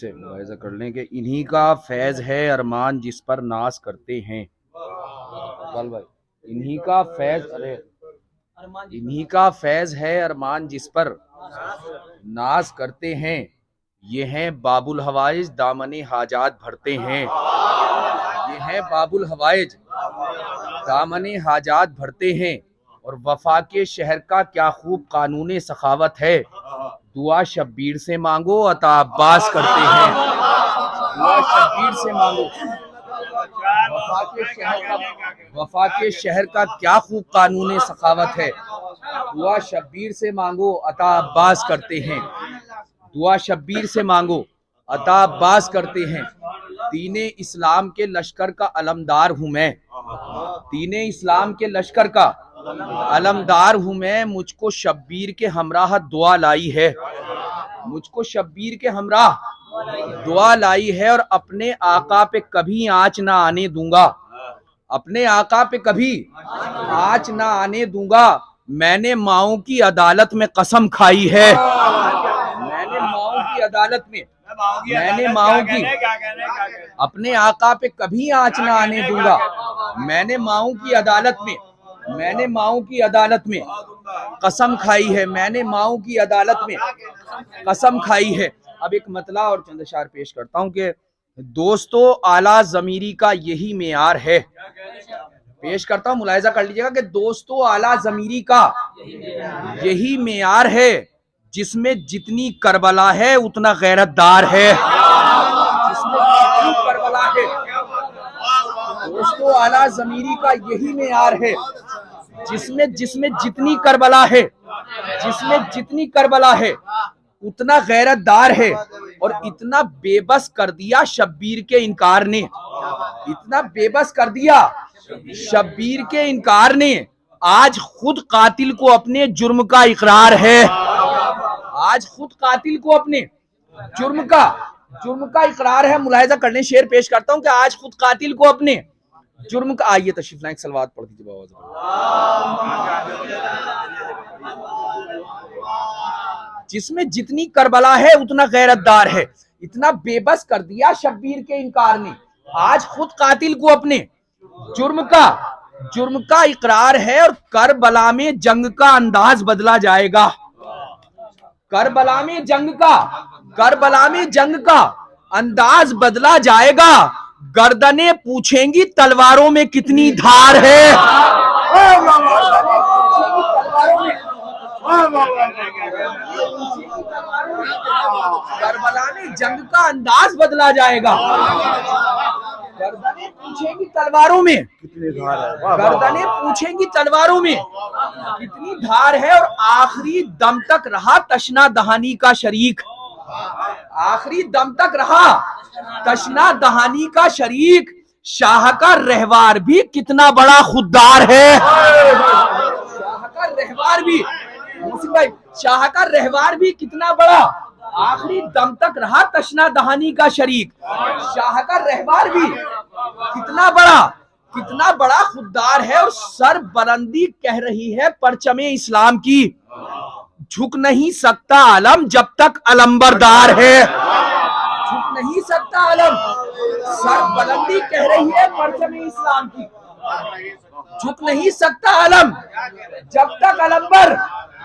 से मुलाहिजा कर लें कि इन्हीं का फैज़ है अरमान जिस पर नाज करते हैं। भाई इन्हीं का फैज़ इन्हीं का फैज़ है अरमान जिस पर नाज करते हैं। ये हैं बाबुल हवाइज दामने हाजात भरते हैं। ये हैं बाबुल हवाइज दामने हाजात भरते हैं। और वफा के शहर का क्या खूब कानून सखावत है। दुआ शब्बीर से मांगो अता अब्बास करते हैं। दुआ शब्बीर से मांगो। वफा के शहर का क्या खूब कानून सखावत है। दुआ शब्बीर से मांगो अता अब्बास करते हैं। दुआ शब्बीर से मांगो अता अब्बास करते हैं। दीने इस्लाम के लश्कर का अलमदार हूँ मैं। दीने इस्लाम के लश्कर का अलमदार हूँ मैं। मुझको शब्बीर के हमराह दुआ लाई है। मुझको शब्बीर के हमराह दुआ लाई है। और अपने आका पे कभी आँच ना आने दूंगा। अपने आका पे कभी आँच ना आने दूंगा। मैंने माओ की अदालत में कसम खाई है। मैंने माओ की अदालत में अपने आका पे कभी आँच ना आने दूंगा। मैंने माओ की अदालत में कसम खाई है। मैंने माओ की अदालत में कसम खाई है। अब एक मतला और चंद अशार पेश करता हूं कि दोस्तों आला ज़मीरी का यही मेयार है। पेश करता हूं, मुलाहिजा कर लीजिएगा कि दोस्तों आला ज़मीरी का यही मेयार है। जिसमें जितनी करबला है उतना गैरतदार है। जिसमें जितनी करबला है, दोस्तों आला ज़मीरी का यही मेयार है। जिसमें जितनी करबला है उतना गैरतदार है। और इतना बेबस कर दिया शब्बीर के इनकार ने। इतना बेबस कर दिया शब्बीर के इनकार ने। आज खुद कातिल को अपने जुर्म का इकरार है। आज खुद कातिल को अपने जुर्म का इकरार है। मुलाहिजा करने शेर पेश करता हूं कि आज खुद कातिल को अपने जुर्म का। आइए तशरीफ लाएं, सलवात पढ़ दीजिए बाबा। जिसमें जितनी करबला है उतना गैरतदार है। इतना बेबस कर दिया शब्बीर के इनकार ने। आज खुद कातिल को अपने जुर्म का इकरार है। और करबला में जंग का अंदाज बदला जाएगा। करबला में जंग का अंदाज बदला जाएगा। गर्दनें पूछेंगी तलवारों में कितनी धार है। करबला में जंग का अंदाज बदला जाएगा। गर्दनें पूछेंगी तलवारों में कितनी धार है। और आखिरी दम तक रहा तशना दहानी का शरीक। आखिरी दम तक रहा तशना दहानी का शरीक। शाह का रहवार भी कितना बड़ा खुददार है। शाह का रहवार भी कितना बड़ा। आखिरी दम तक रहा तशना दहानी का शरीक। शाह का रहवार भी कितना बड़ा खुददार है। और सर बुलंदी कह रही है परचमे इस्लाम की। झुक नहीं सकता आलम जब तक अलंबरदार है। झुक नहीं सकता आलम। सर बुलंदी कह रही है परचमे इस्लाम की। झुक नहीं सकता आलम जब तक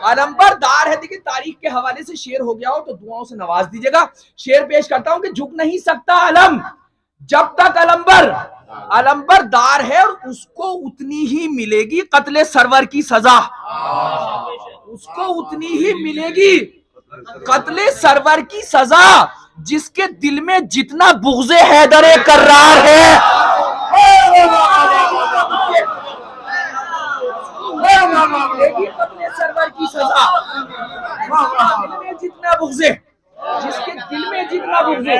अलंबरदार है। देखिए तारीख के हवाले से शेर हो गया हो तो दुआओं से नवाज दीजिएगा। शेर पेश करता हूं कि झुक नहीं सकता आलम जब तक अलंबरदार है। और उसको उतनी ही मिलेगी कत्ले सरवर की सजा। उसको उतनी ही मिलेगी कत्ले सरवर की सजा। जिसके दिल में जितना बुग़्ज़े हैदरे कर्रार है। कत्ले सरवर की सजा। जिसके दिल में जितना बुग़्ज़े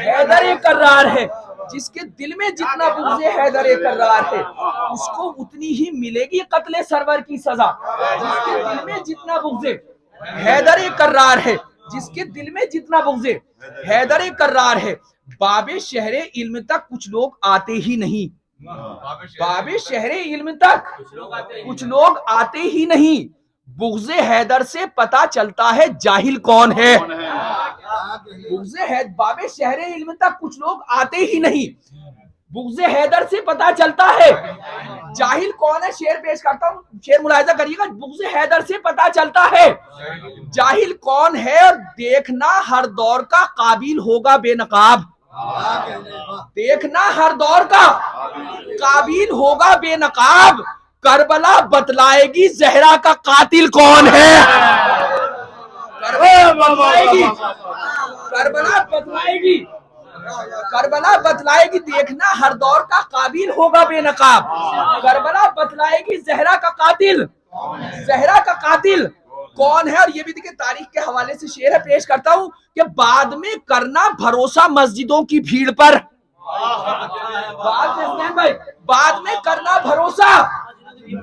हैदरे कर्रार है। जिसके दिल में जितना बुग़्ज़े हैदरे कर्रार है उसको उतनी ही मिलेगी कत्ले सरवर की सजा। जिसके दिल में जितना बुग़्ज़े हैदरे कर्रार है। जिसके दिल में जितना बुग़्ज़े हैदरे कर्रार है। बाबे शहरे इल्म तक कुछ लोग आते ही नहीं। बाबे शहरे इल्म तक कुछ लोग आते ही नहीं। बुग़्ज़े हैदर से पता चलता है जाहिल कौन है। बुग़्ज़े है बाबे शहरे इल्म तक कुछ लोग आते ही नहीं। बुग़्ज़े हैदर से पता चलता है जाहिल कौन है। शेर पेश करता हूँ, शेर मुलाहिजा करिएगा। बुग़्ज़े हैदर से पता चलता है जाहिल कौन है, और देखना हर दौर का काबिल होगा बेनकाब। देखना हर दौर का काबिल होगा बेनकाब। करबला बतलाएगी ज़हरा का कातिल कौन है। करबला बतलाएगी, करबला बतलाएगी, करबला बतलाएगी। देखना हर दौर का काबिल होगा बेनकाब। करबला बतलाएगी ज़हरा का कातिल, ज़हरा का कातिल कौन है। और ये भी देखिए तारीख के हवाले से शेर है, पेश करता हूं कि बाद में करना भरोसा मस्जिदों की भीड़ पर। बाद में करना भरोसा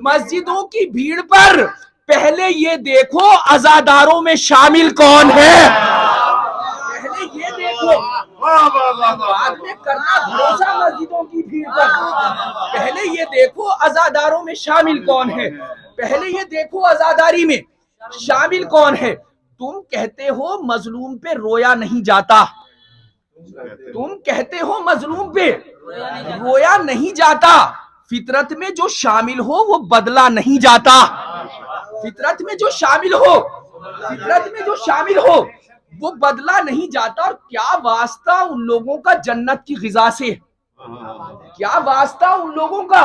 मस्जिदों की भीड़ पर। पहले ये देखो अज़ादारों में शामिल कौन है। पहले ये देखो, बाद में करना भरोसा मस्जिदों की भीड़ पर। पहले ये देखो अज़ादारों में शामिल कौन है। पहले ये देखो अज़ादारी में शामिल कौन है। तुम कहते हो मजलूम पे रोया नहीं जाता। तुम कहते हो मजलूम पे रोया नहीं जाता। फितरत में जो शामिल हो वो बदला नहीं जाता। फितरत में जो शामिल हो, फितरत में जो शामिल हो वो बदला नहीं जाता। और क्या वास्ता उन लोगों का जन्नत की ग़िज़ा से, क्या वास्ता उन लोगों का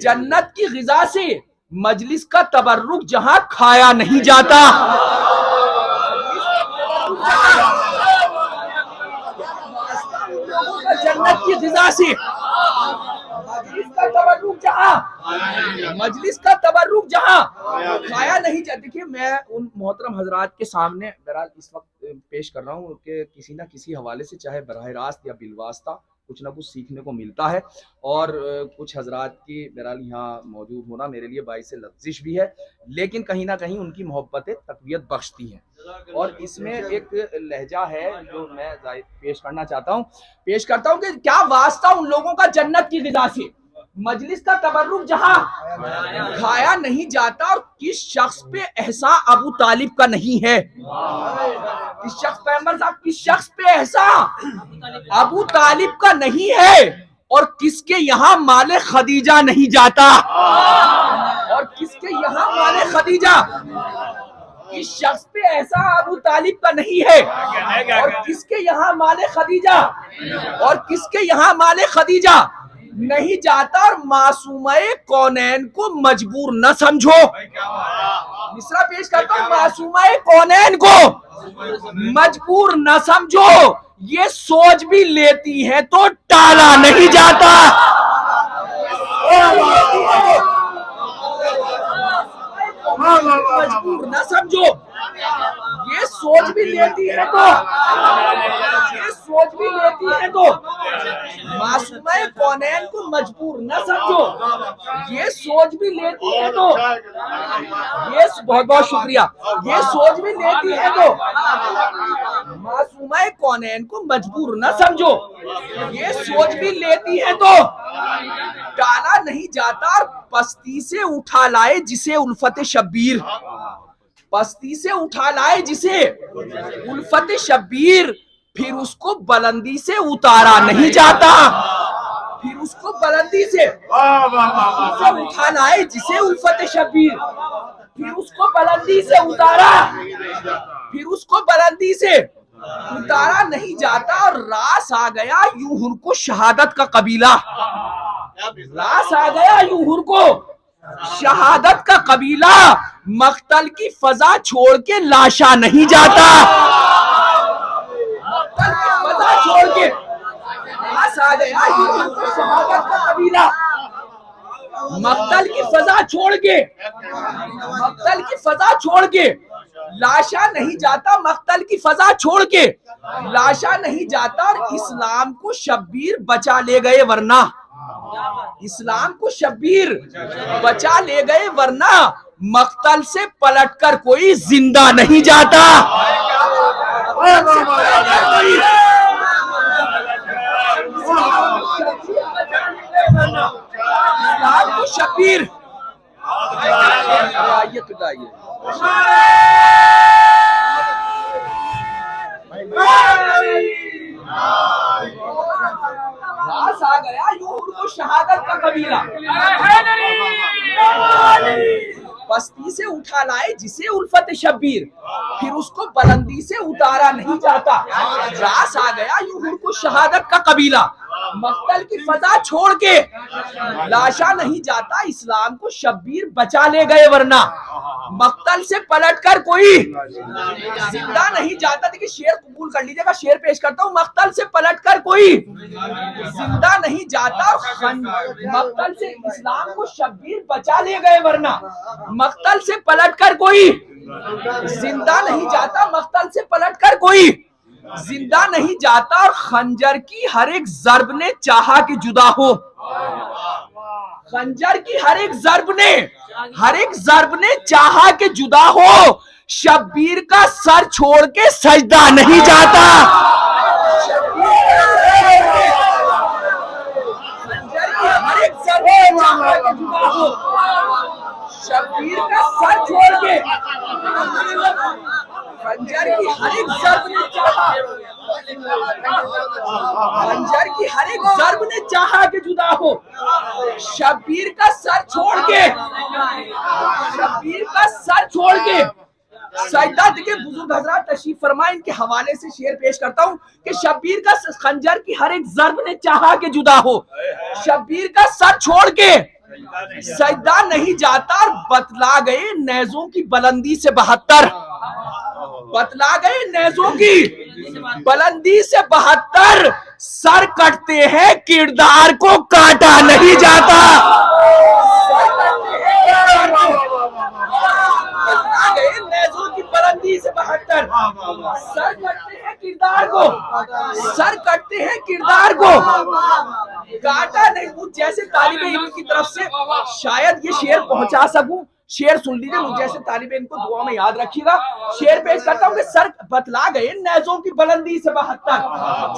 जन्नत की ग़िज़ा से। मजलिस का तबर्रुक जहां खाया नहीं जाता। जन्नत की ग़िज़ा से मजलिस का तबर्रुक जहां, मजलिस का तबर्रुक जहां खाया नहीं जाता। देखिए मैं उन मोहतरम हजरात के सामने बहरहाल इस वक्त पेश कर रहा हूँ कि किसी ना किसी हवाले से चाहे बराह रास्त या बिलवास्ता कुछ ना कुछ सीखने को मिलता है। और कुछ हजरात की बहरहाल यहाँ मौजूद होना मेरे लिए बाइस लफ्जिश भी है, लेकिन कहीं ना कहीं उनकी मोहब्बतें तक़वियत बख्शती हैं। और इसमें एक लहजा है जो मैं पेश करना चाहता हूँ, पेश करता हूँ कि क्या वास्ता उन लोगों का जन्नत की ग़िज़ा से। मजलिस का तबर्रुक जहां खाया नहीं जाता। और किस शख्स पे एहसा अबू तालिब का नहीं है। किस शख्स, पैगंबर साहब, किस शख्स पे एहसा अबू तालिब का नहीं है। और किसके यहाँ माले खदीजा नहीं जाता। और किसके यहाँ माले खदीजा, किस शख्स पे ऐसा अबू तालिब का नहीं है। और किसके यहाँ माले खदीजा, और किसके यहाँ माले खदीजा नहीं जाता। और मासूमाए कौनैन को मजबूर न समझो। मिसरा पेश करता हूं, मासूमाए कौनैन को मजबूर न समझो। ये सोच भी लेती है तो टाला नहीं जाता। मजबूर न समझो, ये सोच भी लेती है तो, ये सोच भी लेती है तो मासूमाए कौनैन को मजबूर न समझो। ये सोच भी लेती है तो, ये बहुत बहुत शुक्रिया, ये सोच भी लेती है तो मासूमाए कौनैन को मजबूर न समझो। ये सोच भी लेती है तो टाला नहीं जाता। और पस्ती से उठा लाए जिसे उल्फत शब्बीर, पस्ती से उठा लाए जिसे उल्फत शब्बीर, फिर उसको बुलंदी से उतारा नहीं जाता। फिर उसको बुलंदी से उठा लाए जिसे उल्फत शब्बीर, फिर उसको बुलंदी से उतारा, फिर उसको बुलंदी से उतारा नहीं जाता। और रास आ गया यूं उनको शहादत का कबीला, रास आ गया यूं उनको शहादत का कबीला। मक्तल की फजा छोड़ के लाशा नहीं जाता। मक्तल की फजा छोड़ के रास आ गया यूं उनको शहादत का कबीला। मक्तल की फजा छोड़ के, मक्तल की फजा छोड़ के लाशा नहीं जाता। मक्तल की फजा छोड़ के लाशा नहीं जाता। और इस्लाम को शब्बीर बचा ले गए वरना, इस्लाम को शब्बीर बचा ले गए वरना मक्तल से पलटकर कोई जिंदा नहीं जाता। इस्लाम को शब्बीर, आइए आ गया यूं उनको शहादत का कबीला, पस्ती से उठा लाए जिसे उल्फत शब्बीर, फिर उसको बुलंदी से उतारा नहीं जाता। रास आ गया यूं को शहादत का कबीला, मक्तल की फजा छोड़ के लाशा नहीं जाता, इस्लाम को शब्बीर बचा ले गए वरना मक्तल से पलटकर कोई जिंदा नहीं जाता। देखिए शेर कबूल कर लीजिएगा, शेर पेश करता हूँ। मक्तल से पलटकर कोई जिंदा नहीं जाता, मक्तल से इस्लाम को शब्बीर बचा ले गए वरना मक्तल से पलटकर कोई जिंदा नहीं जाता, मक्तल से पलटकर कोई जिंदा नहीं जाता। और खंजर की हर एक जर्ब ने चाहा कि जुदा हो, खंजर की हर एक जर्ब ने चाहा कि जुदा हो, शब्बीर का सर छोड़ के सजदा नहीं जाता। खंजर की हर एक जर्ब ने चाहा कि जुदा हो, शब्बीर का सर छोड़ के, खंजर की हर एक जर्ब ने चाहा, खंजर की हर एक जर्ब ने चाहा कि जुदा हो, शब्बीर का सर छोड़ के, शब्बीर का सर छोड़ के सजदा। देखिए बुजुर्ग हजरात तशरीफ फरमाए, इनके हवाले से शेर पेश करता हूँ कि शब्बीर का खंजर की हर एक जर्ब ने चाहा कि जुदा हो, शब्बीर का सर छोड़ के सजदा नहीं जाता। और बतला गए नेज़ों की बुलंदी से 72, बतला गए नेज़ों की बुलंदी से 72, सर कटते हैं किरदार को काटा नहीं जाता। बतला गए नेज़ों की बुलंदी से 72, सर कटते हैं किरदार को, सर कटते हैं किरदार को काटा नहीं। मुझ जैसे तालिबे इल्म की तरफ से शायद ये शेर पहुंचा सकूं, शेर सुन लीजिए, मुझ जैसे तालिबे इल्म को दुआ में याद रखिएगा। शेर पेश करता हूं कि सर बतला गए नेज़ों की बुलंदी से 72,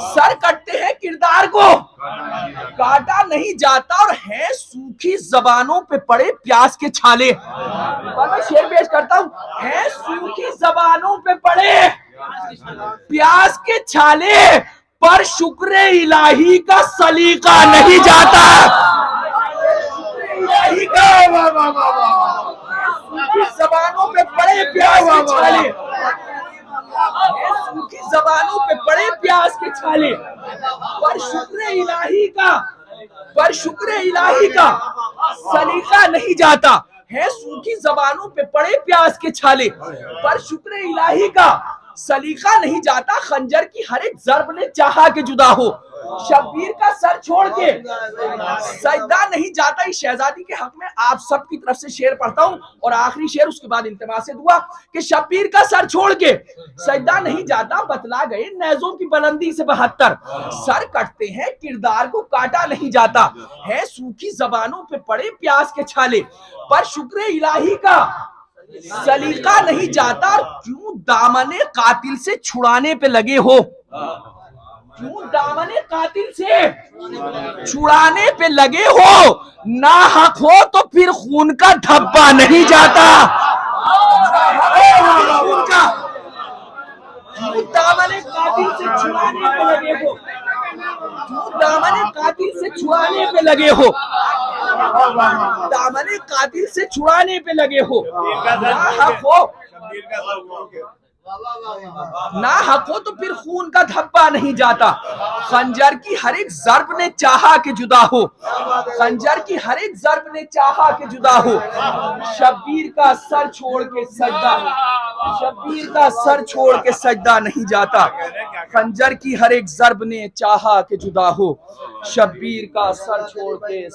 सर कटते हैं किरदार को काटा नहीं जाता। और है सूखी जबानों पे पड़े प्यास के छाले, मैं शेर पेश करता हूं, है सूखी जबानों पे पड़े प्यास के छाले, पर शुक्र इलाही का सलीका नहीं जाता। इलाही का सूखी जबानों पे पड़े प्यास के छाले, सूखी जबानों पे पड़े प्यास के छाले, पर शुक्र इलाही का, पर शुक्र इलाही का सलीका नहीं जाता। है सूखी जबानों पे पड़े प्यास के छाले, पर शुक्र इलाही का सलीका नहीं जाता। खंजर की हर एक जर्ब ने चाहा कि जुदा हो, शब्बीर का सर छोड़ के सजदा नहीं जाता। इस शहजादी के हक में आप सब की तरफ से शेर पढ़ता हूं और आखिरी शेर, उसके बाद इल्तिमास से दुआ कि शब्बीर का सर छोड़ के सजदा नहीं जाता। बतला गए नेज़ों की बुलंदी से 72, सर कटते हैं किरदार को काटा नहीं जाता। है सूखी जबानों पे पड़े प्यास के छाले, पर शुक्र इलाही का सलीका नहीं जाता। और क्यों दामने कातिल से छुड़ाने पे लगे हो, क्यों दामने कातिल से छुड़ाने पे लगे हो, ना हक हो तो फिर खून का धब्बा नहीं जाता। क्यों दामने कातिल से छुड़ाने पे लगे हो, क्यों दामने कातिल से छुड़ाने पे लगे हो, दामने कातिल से छुड़ाने पे लगे हो, ना हक हो, ना हक हो तो फिर खून का धब्बा नहीं जाता। खंजर की हर एक जर्ब ने चाहा कि जुदा हो, खंजर की हर एक जर्ब ने चाहा कि जुदा हो, शब्बीर का सर छोड़ के सजदा, शब्बीर का सर छोड़ के सजदा नहीं जाता। खंजर की हर एक जर्ब ने चाहा कि जुदा हो, शब्बीर का सर छोड़ के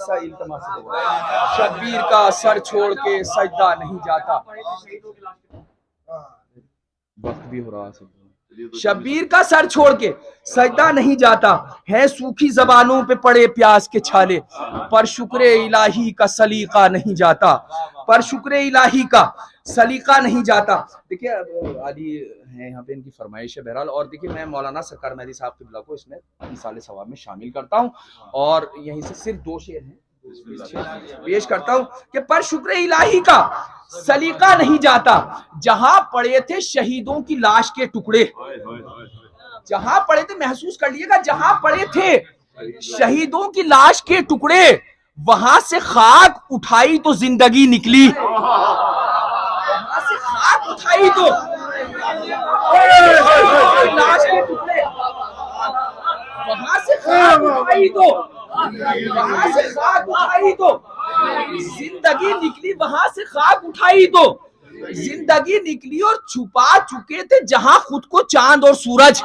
शब्बीर का सर छोड़ के सजदा नहीं जाता। वक्त भी हो रहा है, शब्बीर का सर छोड़ के सजदा नहीं जाता। है सूखी जबानों पे पड़े प्यास के छाले, पर शुक्र इलाही का सलीका नहीं जाता, पर शुक्र इलाही का सलीका नहीं जाता। देखिए आदि है यहाँ पे इनकी फरमाइश है बहरहाल। और देखिए मैं मौलाना सरकार मेहदी साहब क़िबला को इसमें मिसाल सवाब में शामिल करता हूँ और यहीं से सिर्फ 2 शेर हैं पेश करता हूँ कि पर शुक्र इलाही का सलीका नहीं जाता। जहां पड़े थे शहीदों की लाश के टुकड़े, जहां पड़े थे, महसूस कर लीजिएगा, जहां पड़े थे शहीदों की लाश के टुकड़े वहां से खाक उठाई तो जिंदगी निकली, वहां से खाक उठाई तो लाश के टुकड़े, वहां से खाक उठाई तो, वहां से खाक उठाई तो जिंदगी निकली, वहां से खाक उठाई तो जिंदगी निकली। और छुपा चुके थे जहां खुद को चांद और सूरज,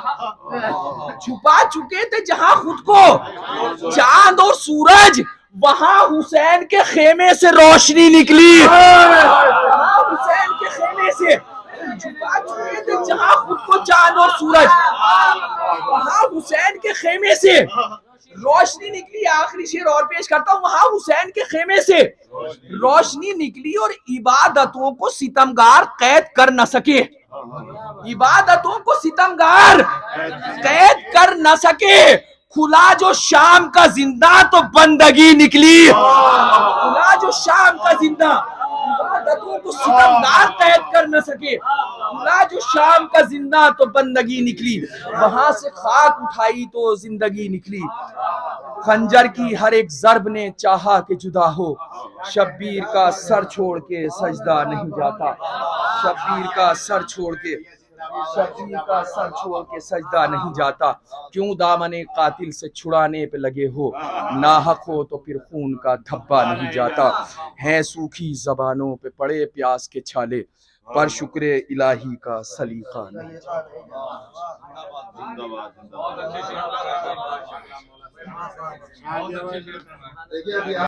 छुपा चुके थे जहां खुद को चांद और सूरज, वहां हुसैन के खेमे से रोशनी निकली, वहां हुसैन के खेमे से छुपा चुके थे जहां खुद को चांद और सूरज, वहां हुसैन के खेमे से रोशनी निकली। आखिरी शेर और पेश करता हूं, वहां हुसैन के खेमे से रोशनी निकली और इबादतों को सितमगार कैद कर न सके, इबादतों को सितमगार कैद कर न सके। खुला जो शाम का जिंदा तो बंदगी निकली, खुला जो शाम का जिंदा, इबादतों को सितमगार कैद कर न सके, खुला जो शाम का जिंदा तो बंदगी निकली, वहां से खाक उठाई तो जिंदगी निकली। खंजर की हर एक जर्ब ने चाहा कि जुदा हो, शब्बीर का सर छोड़ के सजदा नहीं जाता, शब्बीर का सर छोड़ के, शब्बीर का सर छोड़ के सजदा नहीं जाता। क्यों दामने कातिल से छुड़ाने पे लगे हो, नाहक हो तो फिर खून का धब्बा नहीं जाता। हैं सूखी जबानों पे पड़े प्यास के छाले, पर शुक्र इलाही का सलीका नहीं जाता।